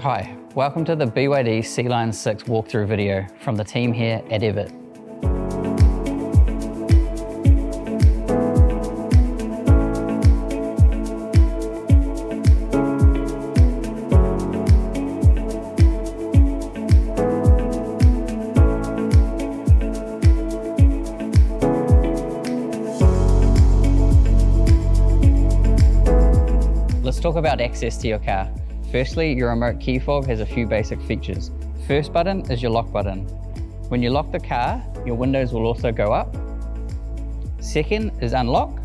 Hi, welcome to the BYD Sealion 6 walkthrough video from the team here at Ebbett. Let's talk about access to your car. Firstly, your remote key fob has a few basic features. First button is your lock button. When you lock the car, your windows will also go up. Second is unlock.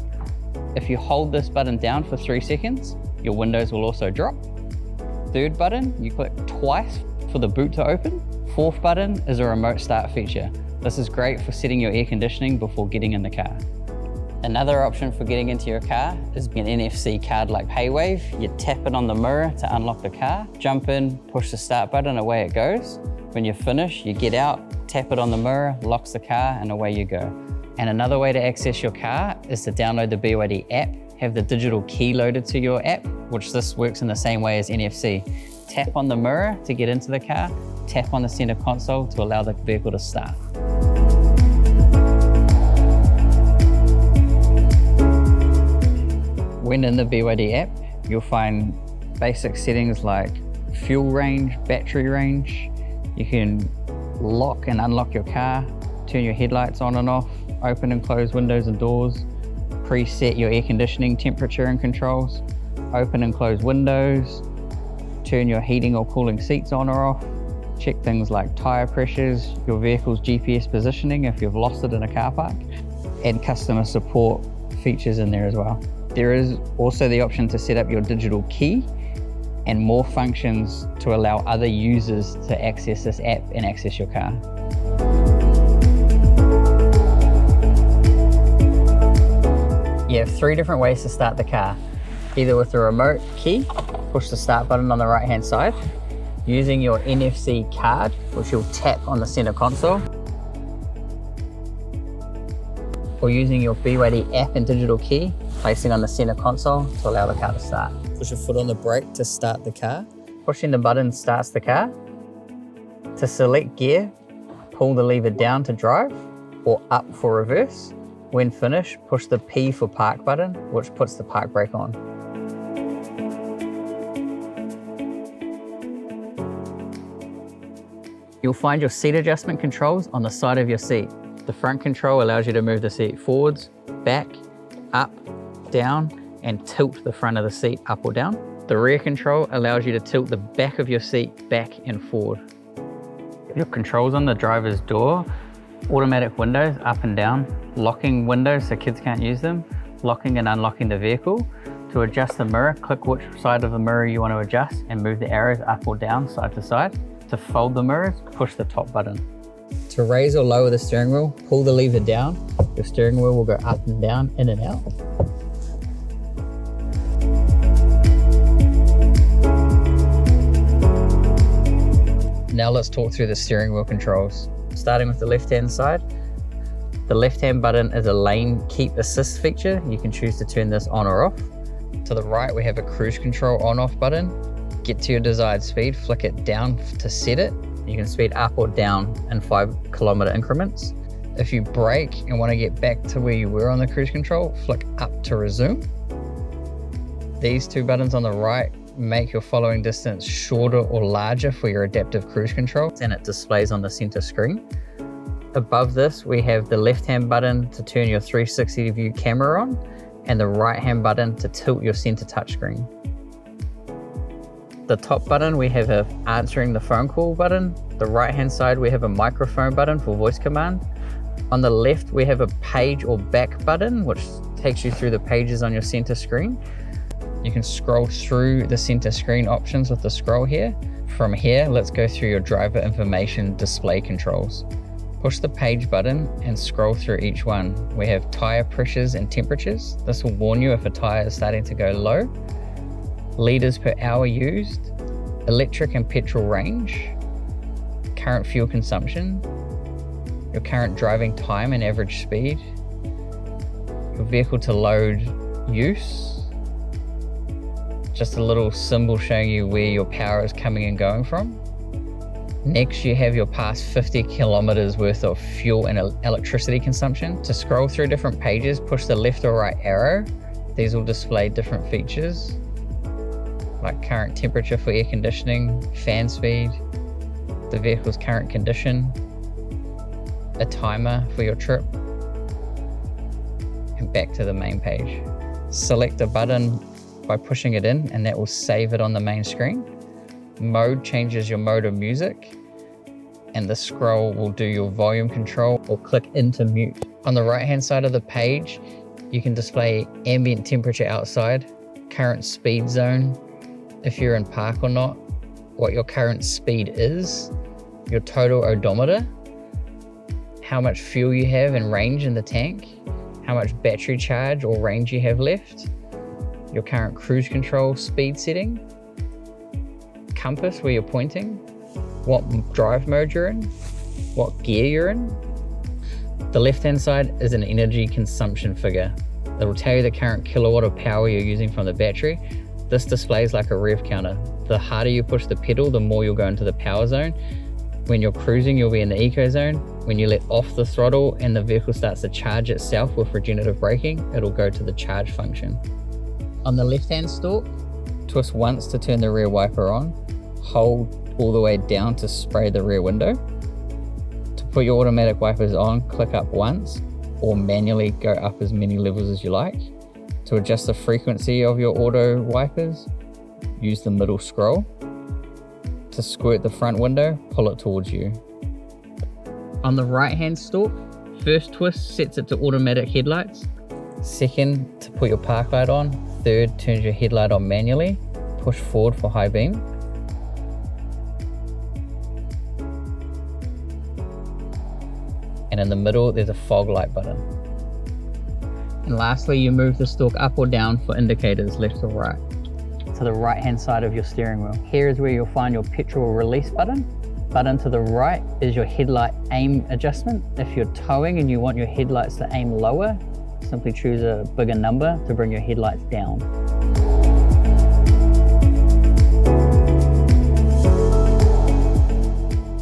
If you hold this button down for 3 seconds, your windows will also drop. Third button, you click twice for the boot to open. Fourth button is a remote start feature. This is great for setting your air conditioning before getting in the car. Another option for getting into your car is an NFC card like PayWave. You tap it on the mirror to unlock the car, jump in, push the start button, away it goes. When you're finished, you get out, tap it on the mirror, locks the car, and away you go. And another way to access your car is to download the BYD app, have the digital key loaded to your app, which this works in the same way as NFC. Tap on the mirror to get into the car, tap on the center console to allow the vehicle to start. When in the BYD app, you'll find basic settings like fuel range, battery range. You can lock and unlock your car, turn your headlights on and off, open and close windows and doors, preset your air conditioning temperature and controls, open and close windows, turn your heating or cooling seats on or off, check things like tire pressures, your vehicle's GPS positioning if you've lost it in a car park, and customer support features in there as well. There is also the option to set up your digital key and more functions to allow other users to access this app and access your car. You have 3 different ways to start the car. Either with the remote key, push the start button on the right hand side, using your NFC card, which you'll tap on the center console, or using your BYD app and digital key, placing on the center console to allow the car to start. Push your foot on the brake to start the car. Pushing the button starts the car. To select gear, pull the lever down to drive or up for reverse. When finished, push the P for park button, which puts the park brake on. You'll find your seat adjustment controls on the side of your seat. The front control allows you to move the seat forwards, back, up, down, and tilt the front of the seat up or down. The rear control allows you to tilt the back of your seat back and forward. Your controls on the driver's door, automatic windows up and down, locking windows so kids can't use them, locking and unlocking the vehicle. To adjust the mirror, click which side of the mirror you want to adjust and move the arrows up or down, side to side. To fold the mirrors, push the top button. To raise or lower the steering wheel, pull the lever down. Your steering wheel will go up and down, in and out. Now let's talk through the steering wheel controls. Starting with the left-hand side. The left-hand button is a lane keep assist feature. You can choose to turn this on or off. To the right, we have a cruise control on-off button. Get to your desired speed, flick it down to set it. You can speed up or down in 5-kilometer increments. If you brake and want to get back to where you were on the cruise control, flick up to resume. These 2 buttons on the right make your following distance shorter or larger for your adaptive cruise control, and it displays on the center screen. Above this, we have the left-hand button to turn your 360 view camera on, and the right-hand button to tilt your center touchscreen. The top button, we have a answering the phone call button. The right-hand side, we have a microphone button for voice command. On the left, we have a page or back button, which takes you through the pages on your center screen. You can scroll through the center screen options with the scroll here. From here, let's go through your driver information display controls. Push the page button and scroll through each one. We have tire pressures and temperatures. This will warn you if a tire is starting to go low. Liters per hour used, electric and petrol range, current fuel consumption, your current driving time and average speed, your vehicle to load use, just a little symbol showing you where your power is coming and going from. Next, you have your past 50 kilometers worth of fuel and electricity consumption. To scroll through different pages, push the left or right arrow. These will display different features, like current temperature for air conditioning, fan speed, the vehicle's current condition, a timer for your trip, and back to the main page. Select a button by pushing it in, and that will save it on the main screen. Mode changes your mode of music, and the scroll will do your volume control or click into mute. On the right hand side of the page, you can display ambient temperature outside, current speed zone, if you're in park or not, what your current speed is, your total odometer, how much fuel you have and range in the tank, how much battery charge or range you have left, your current cruise control speed setting, compass where you're pointing, what drive mode you're in, what gear you're in. The left hand side is an energy consumption figure. It will tell you the current kilowatt of power you're using from the battery. This displays like a rev counter. The harder you push the pedal, the more you'll go into the power zone. When you're cruising, you'll be in the eco zone. When you let off the throttle and the vehicle starts to charge itself with regenerative braking, it'll go to the charge function. On the left hand stalk, twist once to turn the rear wiper on, hold all the way down to spray the rear window. To put your automatic wipers on, click up once or manually go up as many levels as you like. To adjust the frequency of your auto wipers, use the middle scroll. To squirt the front window, pull it towards you. On the right hand stalk, first twist sets it to automatic headlights. Second, to put your park light on. Third, turns your headlight on manually. Push forward for high beam. And in the middle, there's a fog light button. And lastly, you move the stalk up or down for indicators, left or right. To the right hand side of your steering wheel. Here is where you'll find your petrol release button. Button to the right is your headlight aim adjustment. If you're towing and you want your headlights to aim lower, simply choose a bigger number to bring your headlights down.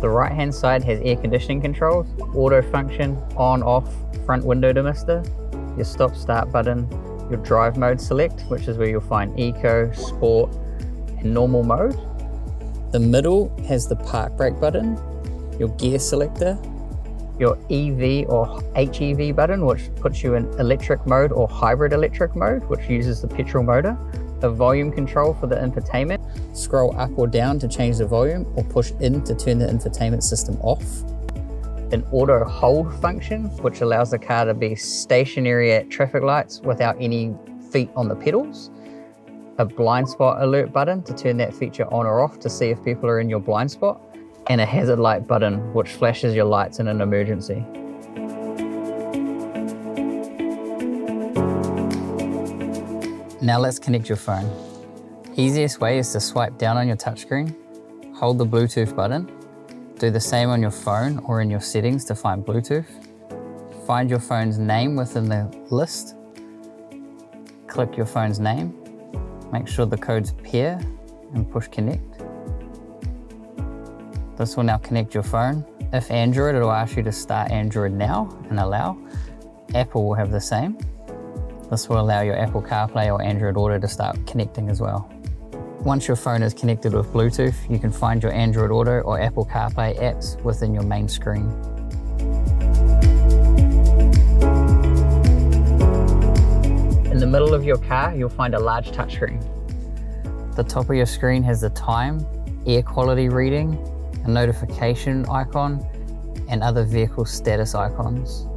The right hand side has air conditioning controls, auto function, on, off, front window demister, your stop start button, your drive mode select, which is where you'll find eco, sport, and normal mode. The middle has the park brake button, your gear selector, your EV or HEV button, which puts you in electric mode or hybrid electric mode, which uses the petrol motor. The volume control for the infotainment. Scroll up or down to change the volume, or push in to turn the infotainment system off. An auto hold function, which allows the car to be stationary at traffic lights without any feet on the pedals. A blind spot alert button to turn that feature on or off to see if people are in your blind spot. And a hazard light button, which flashes your lights in an emergency. Now let's connect your phone. Easiest way is to swipe down on your touchscreen, hold the Bluetooth button, do the same on your phone or in your settings to find Bluetooth. Find your phone's name within the list, click your phone's name, make sure the code's pair and push connect. This will now connect your phone. If Android, it'll ask you to start Android now and allow. Apple will have the same. This will allow your Apple CarPlay or Android Auto to start connecting as well. Once your phone is connected with Bluetooth, you can find your Android Auto or Apple CarPlay apps within your main screen. In the middle of your car, you'll find a large touchscreen. The top of your screen has the time, air quality reading, a notification icon, and other vehicle status icons.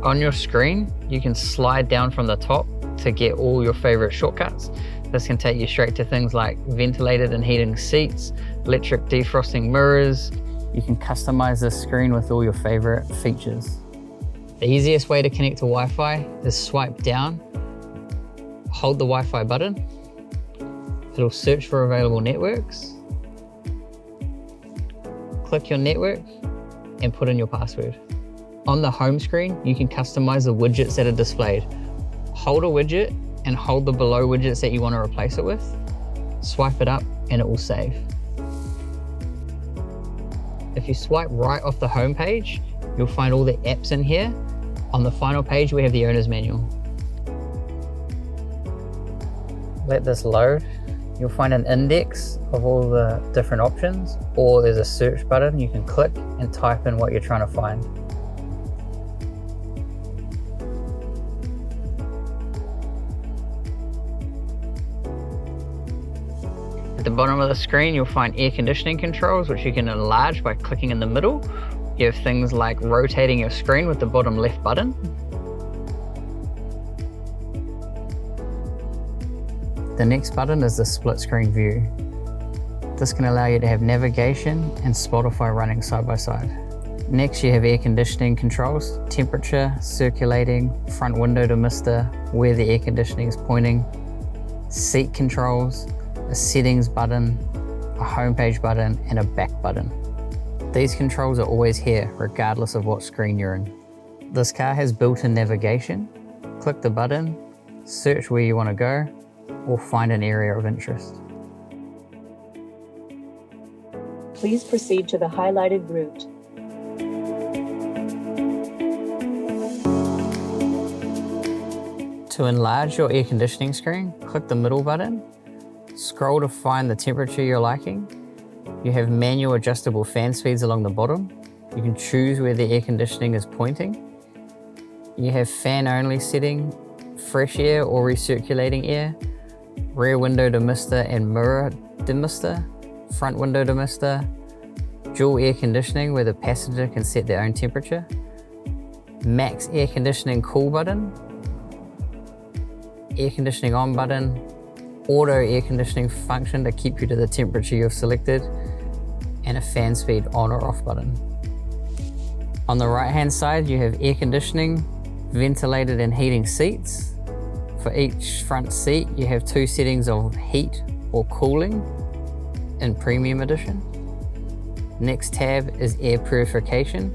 On your screen, you can slide down from the top to get all your favorite shortcuts. This can take you straight to things like ventilated and heating seats, electric defrosting mirrors. You can customize this screen with all your favorite features. The easiest way to connect to Wi-Fi is swipe down, hold the Wi-Fi button. It'll search for available networks. Click your network and put in your password. On the home screen, you can customize the widgets that are displayed. Hold a widget and hold the below widgets that you want to replace it with. swipe it up and it will save. If you swipe right off the home page, you'll find all the apps in here. On the final page, we have the owner's manual. Let this load. You'll find an index of all the different options, or there's a search button you can click and type in what you're trying to find. At the bottom of the screen, you'll find air conditioning controls, which you can enlarge by clicking in the middle. You have things like rotating your screen with the bottom left button. The next button is the split screen view. This can allow you to have navigation and Spotify running side by side. Next, you have air conditioning controls, temperature, circulating, front window demister, where the air conditioning is pointing, seat controls, a settings button, a homepage button, and a back button. These controls are always here, regardless of what screen you're in. This car has built-in navigation. Click the button, search where you want to go, or find an area of interest. Please proceed to the highlighted route. To enlarge your air conditioning screen, click the middle button, scroll to find the temperature you're liking. You have manual adjustable fan speeds along the bottom. You can choose where the air conditioning is pointing. You have fan only setting, fresh air or recirculating air, rear window demister and mirror demister, front window demister, dual air conditioning where the passenger can set their own temperature, max air conditioning cool button, air conditioning on button, auto air conditioning function to keep you to the temperature you've selected, and a fan speed on or off button. On the right hand side, you have air conditioning, ventilated and heating seats. For each front seat, you have 2 settings of heat or cooling in Premium Edition. Next tab is air purification.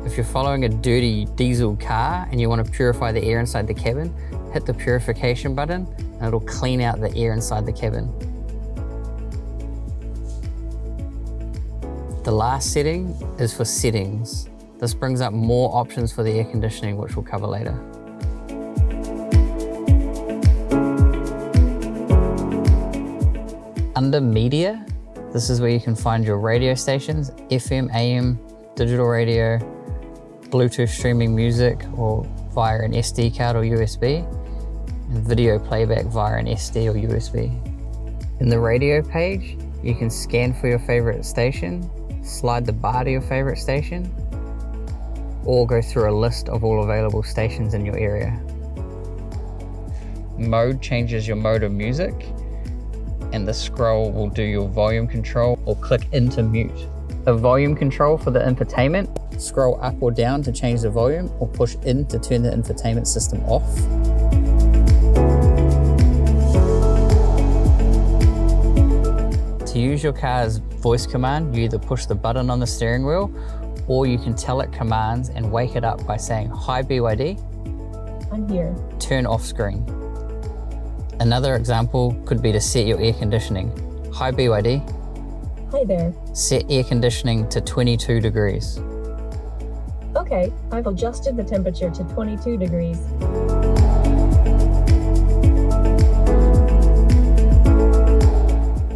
If you're following a dirty diesel car and you want to purify the air inside the cabin, hit the purification button and it'll clean out the air inside the cabin. The last setting is for settings. This brings up more options for the air conditioning, which we'll cover later. Under media, this is where you can find your radio stations, FM, AM, digital radio, Bluetooth streaming music or via an SD card or USB, and video playback via an SD or USB. In the radio page, you can scan for your favorite station, slide the bar to your favorite station, or go through a list of all available stations in your area. Mode changes your mode of music, and the scroll will do your volume control or click into mute. The volume control for the infotainment, scroll up or down to change the volume or push in to turn the infotainment system off. To use your car's voice command, you either push the button on the steering wheel or you can tell it commands and wake it up by saying, "Hi BYD, I'm here. Turn off screen." Another example could be to set your air conditioning. "Hi BYD, Hi there. set air conditioning to 22 degrees. Okay, I've adjusted the temperature to 22 degrees.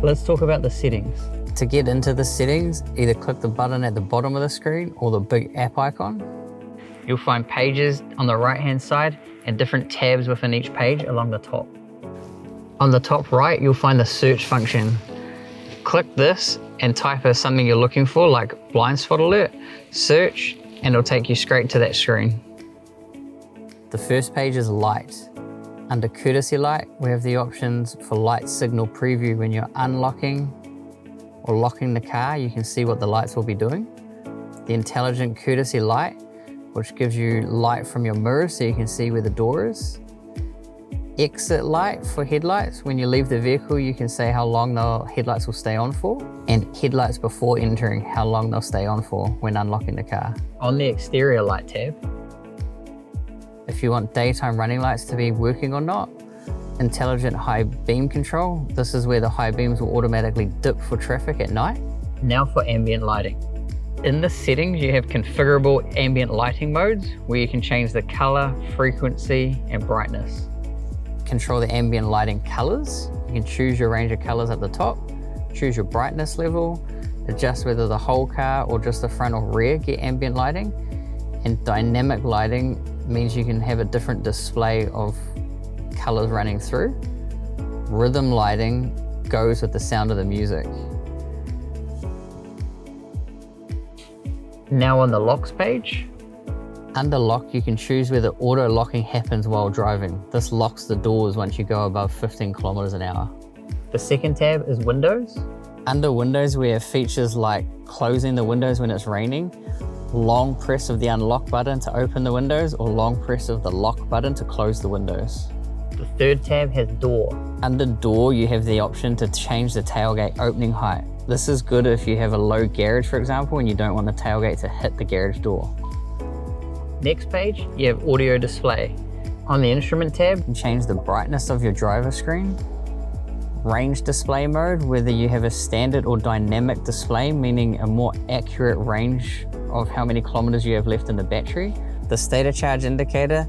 Let's talk about the settings. To get into the settings, either click the button at the bottom of the screen or the big app icon. You'll find pages on the right hand side and different tabs within each page along the top. On the top right, you'll find the search function. Click this and type in something you're looking for, like blind spot alert, search, and it'll take you straight to that screen. The first page is light. Under courtesy light, we have the options for light signal preview. When you're unlocking or locking the car, you can see what the lights will be doing. The intelligent courtesy light, which gives you light from your mirror so you can see where the door is. Exit light for headlights. When you leave the vehicle, you can say how long the headlights will stay on for, and headlights before entering, how long they'll stay on for when unlocking the car. On the exterior light tab, if you want daytime running lights to be working or not, Intelligent high beam control. This is where the high beams will automatically dip for traffic at night. Now for ambient lighting. In the settings, you have configurable ambient lighting modes where you can change the color, frequency, and brightness. Control the ambient lighting colors. You can choose your range of colors at the top, choose your brightness level, adjust whether the whole car or just the front or rear get ambient lighting. And dynamic lighting means you can have a different display of colors running through. Rhythm lighting goes with the sound of the music. Now on the locks page. Under lock, you can choose whether auto locking happens while driving. This locks the doors once you go above 15 kilometers an hour. The second tab is windows. Under windows, we have features like closing the windows when it's raining, long press of the unlock button to open the windows, or long press of the lock button to close the windows. The third tab has door. Under door, you have the option to change the tailgate opening height. This is good if you have a low garage, for example, and you don't want the tailgate to hit the garage door. Next page, you have audio display. On the instrument tab, you can change the brightness of your driver screen. Range display mode, whether you have a standard or dynamic display, meaning a more accurate range of how many kilometers you have left in the battery. The state of charge indicator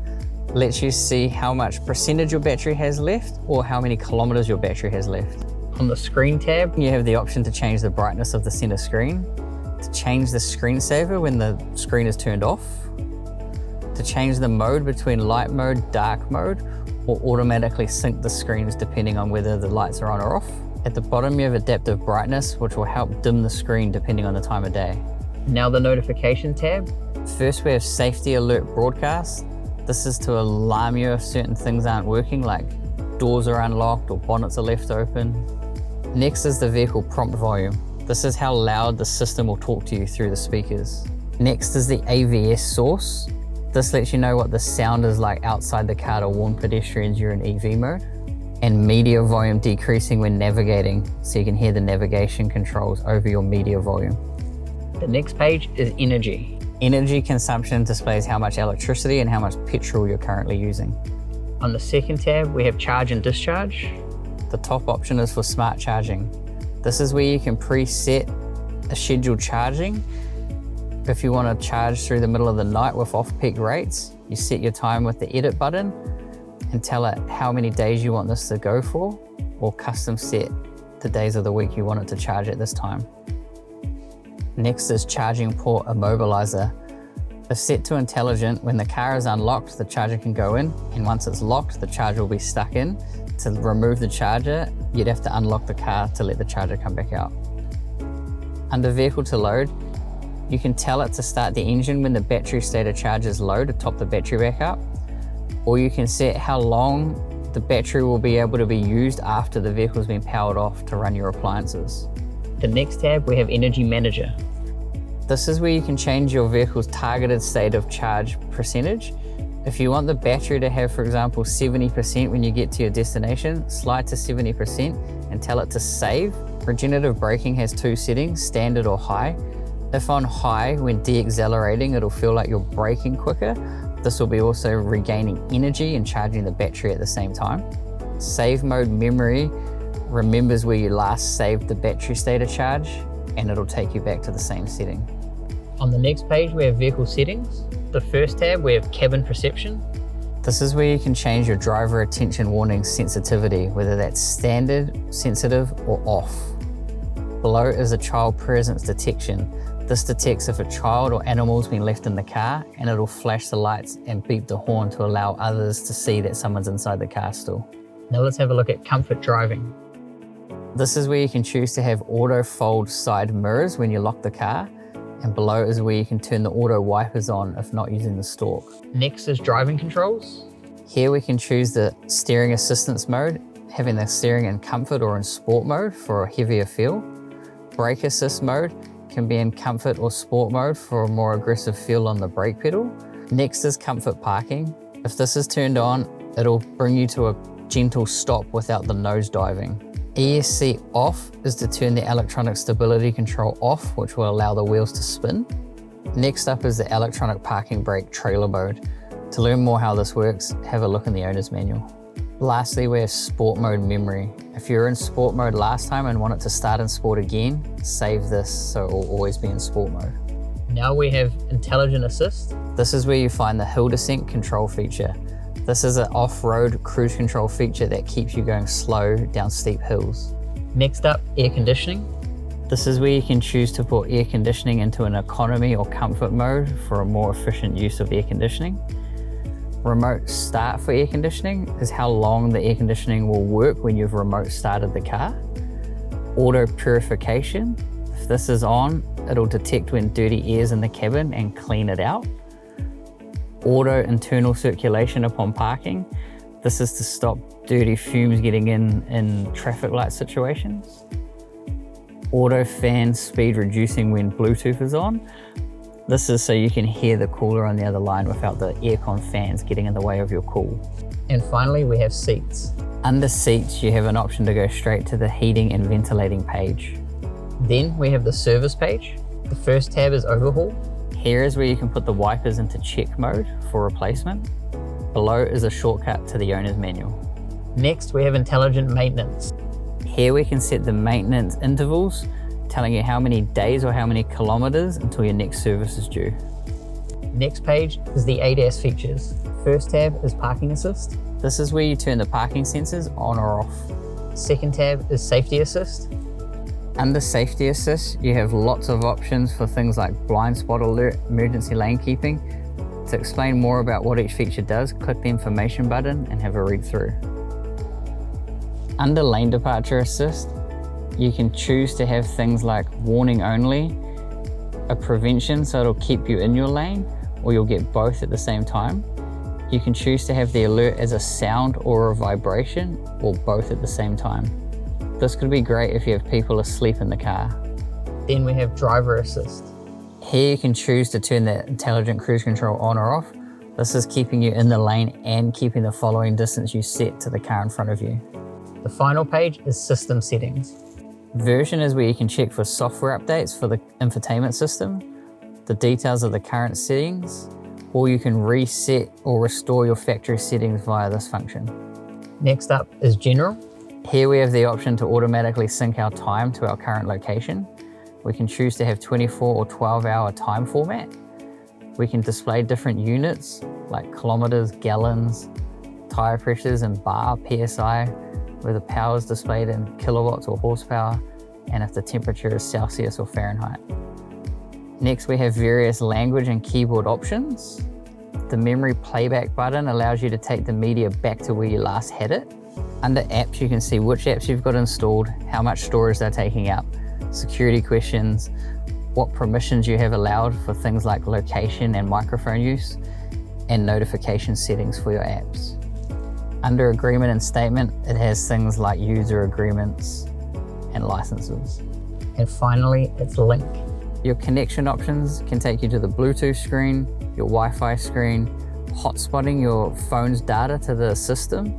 lets you see how much percentage your battery has left or how many kilometers your battery has left. On the screen tab, you have the option to change the brightness of the center screen, to change the screensaver when the screen is turned off, to change the mode between light mode, dark mode, or automatically sync the screens depending on whether the lights are on or off. At the bottom, you have adaptive brightness, which will help dim the screen depending on the time of day. Now the notification tab. First, we have safety alert broadcast. This is to alarm you if certain things aren't working, like doors are unlocked or bonnets are left open. Next is the vehicle prompt volume. This is how loud the system will talk to you through the speakers. Next is the AVS source. This lets you know what the sound is like outside the car to warn pedestrians you're in EV mode. And media volume decreasing when navigating, so you can hear the navigation controls over your media volume. The next page is energy. Energy consumption displays how much electricity and how much petrol you're currently using. On the second tab, we have charge and discharge. The top option is for smart charging. This is where you can preset a scheduled charging. If you want to charge through the middle of the night with off-peak rates, you set your time with the edit button and tell it how many days you want this to go for, or custom set the days of the week you want it to charge at this time. Next is charging port immobilizer. If set to intelligent, when the car is unlocked, the charger can go in, and once it's locked, the charger will be stuck in. To remove the charger, you'd have to unlock the car to let the charger come back out. Under vehicle to load, you can tell it to start the engine when the battery state of charge is low to top the battery back up, or you can set how long the battery will be able to be used after the vehicle's been powered off to run your appliances. The next tab, we have Energy Manager. This is where you can change your vehicle's targeted state of charge percentage. If you want the battery to have, for example, 70% when you get to your destination, slide to 70% and tell it to save. Regenerative braking has two settings, standard or high. If on high, when de-accelerating, it'll feel like you're braking quicker. This will be also regaining energy and charging the battery at the same time. Save mode memory remembers where you last saved the battery state of charge, and it'll take you back to the same setting. On the next page, we have vehicle settings. The first tab, we have cabin perception. This is where you can change your driver attention warning sensitivity, whether that's standard, sensitive, or off. Below is a child presence detection. This detects if a child or animal's been left in the car, and it'll flash the lights and beep the horn to allow others to see that someone's inside the car still. Now let's have a look at comfort driving. This is where you can choose to have auto fold side mirrors when you lock the car, and below is where you can turn the auto wipers on if not using the stalk. Next is driving controls. Here we can choose the steering assistance mode, having the steering in comfort or in sport mode for a heavier feel. Brake assist mode can be in comfort or sport mode for a more aggressive feel on the brake pedal. Next is comfort parking. If this is turned on, it'll bring you to a gentle stop without the nose diving. ESC off is to turn the electronic stability control off, which will allow the wheels to spin. Next up is the electronic parking brake trailer mode. To learn more how this works, have a look in the owner's manual. Lastly, we have sport mode memory. If you're in sport mode last time and want it to start in sport again, save this so it will always be in sport mode. Now we have intelligent assist. This is where you find the hill descent control feature. This is an off-road cruise control feature that keeps you going slow down steep hills. Next up, air conditioning. This is where you can choose to put air conditioning into an economy or comfort mode for a more efficient use of air conditioning. Remote start for air conditioning is how long the air conditioning will work when you've remote started the car. Auto purification, if this is on, it'll detect when dirty air is in the cabin and clean it out. Auto internal circulation upon parking. This is to stop dirty fumes getting in traffic light situations. Auto fan speed reducing when Bluetooth is on. This is so you can hear the cooler on the other line without the aircon fans getting in the way of your cool. And finally, we have seats. Under seats, you have an option to go straight to the heating and ventilating page. Then we have the service page. The first tab is overhaul. Here is where you can put the wipers into check mode for replacement. Below is a shortcut to the owner's manual. Next, we have intelligent maintenance. Here we can set the maintenance intervals, telling you how many days or how many kilometers until your next service is due. Next page is the ADAS features. First tab is parking assist. This is where you turn the parking sensors on or off. Second tab is safety assist. Under safety assist, you have lots of options for things like blind spot alert, emergency lane keeping. To explain more about what each feature does, click the information button and have a read through. Under lane departure assist, you can choose to have things like warning only, a prevention so it'll keep you in your lane, or you'll get both at the same time. You can choose to have the alert as a sound or a vibration, or both at the same time. This could be great if you have people asleep in the car. Then we have driver assist. Here you can choose to turn the intelligent cruise control on or off. This is keeping you in the lane and keeping the following distance you set to the car in front of you. The final page is system settings. Version is where you can check for software updates for the infotainment system, the details of the current settings, or you can reset or restore your factory settings via this function. Next up is general. Here we have the option to automatically sync our time to our current location. We can choose to have 24 or 12-hour time format. We can display different units like kilometers, gallons, tire pressures and bar, PSI, where the power is displayed in kilowatts or horsepower, and if the temperature is Celsius or Fahrenheit. Next, we have various language and keyboard options. The memory playback button allows you to take the media back to where you last had it. Under apps, you can see which apps you've got installed, how much storage they're taking up, security questions, what permissions you have allowed for things like location and microphone use, and notification settings for your apps. Under agreement and statement, it has things like user agreements and licenses. And finally, it's link. Your connection options can take you to the Bluetooth screen, your Wi-Fi screen, hotspotting your phone's data to the system,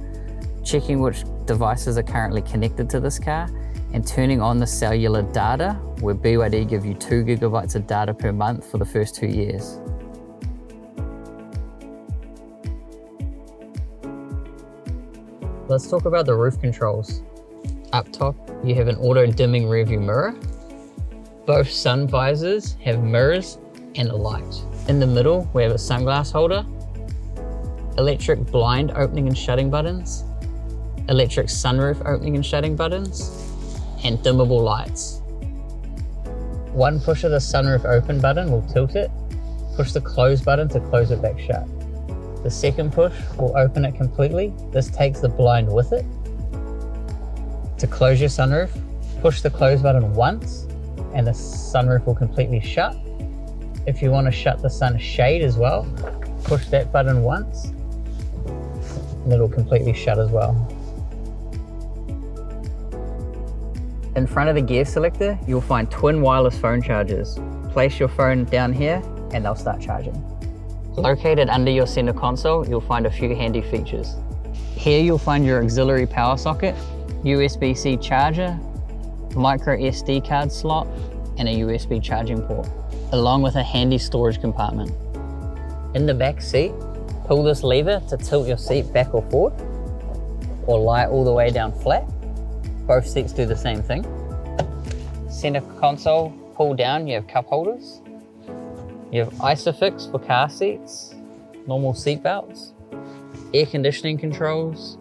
checking which devices are currently connected to this car, and turning on the cellular data, where BYD give you 2 gigabytes of data per month for the first 2 years. Let's talk about the roof controls. Up top, you have an auto-dimming rearview mirror. Both sun visors have mirrors and a light. In the middle, we have a sunglass holder, electric blind opening and shutting buttons, electric sunroof opening and shutting buttons, and dimmable lights. One push of the sunroof open button will tilt it. Push the close button to close it back shut. The second push will open it completely. This takes the blind with it. To close your sunroof, push the close button once and the sunroof will completely shut. If you want to shut the sun shade as well, push that button once and it'll completely shut as well. In front of the gear selector, you'll find twin wireless phone chargers. Place your phone down here and they'll start charging. Located under your center console, you'll find a few handy features. Here you'll find your auxiliary power socket, USB-C charger, micro SD card slot, and a USB charging port, along with a handy storage compartment. In the back seat, pull this lever to tilt your seat back or forward. or lie all the way down flat. Both seats do the same thing. Center console, pull down, you have cup holders. You have ISOFIX for car seats, normal seat belts, air conditioning controls,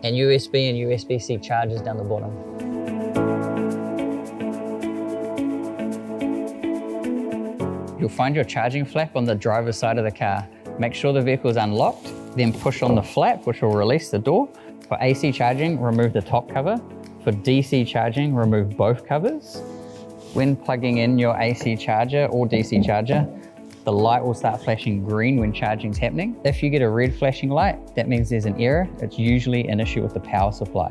and USB and USB-C chargers down the bottom. You'll find your charging flap on the driver's side of the car. Make sure the vehicle is unlocked, then push on the flap, which will release the door. For AC charging, remove the top cover. For DC charging, remove both covers. When plugging in your AC charger or DC charger, the light will start flashing green when charging is happening. If you get a red flashing light, that means there's an error. It's usually an issue with the power supply.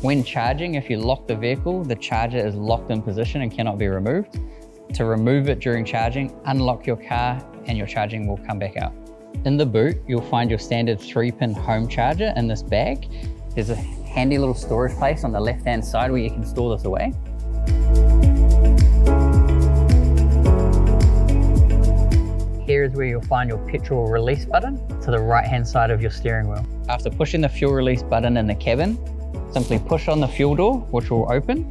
When charging, if you lock the vehicle, the charger is locked in position and cannot be removed. To remove it during charging, unlock your car and your charging will come back out. In the boot, you'll find your standard 3-pin home charger in this bag. There's a handy little storage place on the left-hand side where you can store this away. Here is where you'll find your petrol release button to the right-hand side of your steering wheel. After pushing the fuel release button in the cabin, simply push on the fuel door, which will open.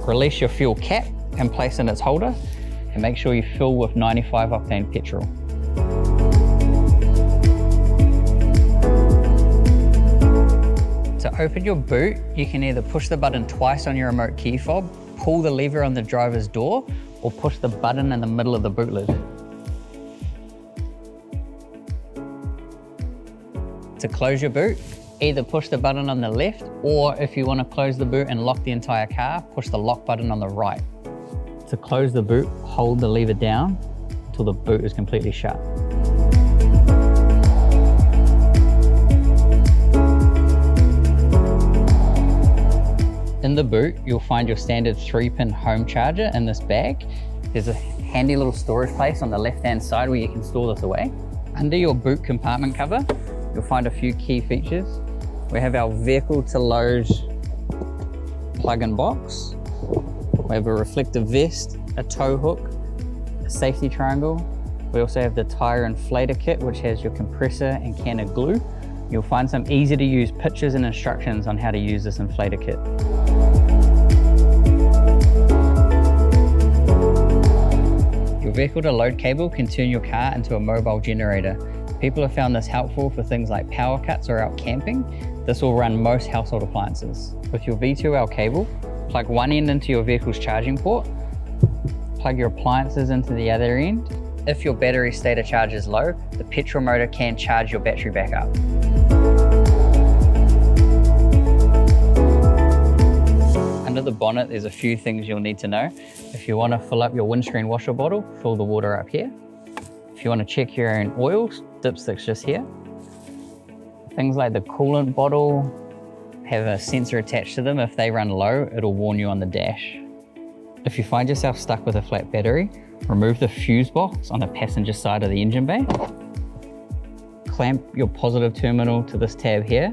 Release your fuel cap and place in its holder, and make sure you fill with 95 octane petrol. To open your boot, you can either push the button twice on your remote key fob, pull the lever on the driver's door, or push the button in the middle of the boot lid. To close your boot, either push the button on the left, or if you want to close the boot and lock the entire car, push the lock button on the right. To close the boot, hold the lever down until the boot is completely shut. In the boot, you'll find your standard 3-pin home charger in this bag. There's a handy little storage place on the left-hand side where you can store this away. Under your boot compartment cover, you'll find a few key features. We have our vehicle to load plug-in box. We have a reflective vest, a tow hook, a safety triangle. We also have the Tyre inflator kit, which has your compressor and can of glue. You'll find some easy to use pictures and instructions on how to use this inflator kit. Your vehicle to load cable can turn your car into a mobile generator. People have found this helpful for things like power cuts or out camping. This will run most household appliances. With your V2L cable, plug one end into your vehicle's charging port, plug your appliances into the other end. If your battery state of charge is low, the petrol motor can charge your battery back up. Under the bonnet, there's a few things you'll need to know. If you want to fill up your windscreen washer bottle, fill the water up here. If you want to check your own oils, dipstick's just here. Things like the coolant bottle have a sensor attached to them. If they run low, it'll warn you on the dash. If you find yourself stuck with a flat battery, remove the fuse box on the passenger side of the engine bay. Clamp your positive terminal to this tab here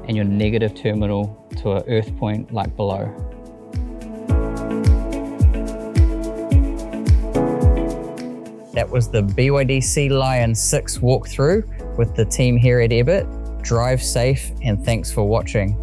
and your negative terminal to an earth point like below. That was the BYD Sealion 6 walkthrough with the team here at Ebbett. Drive safe and thanks for watching.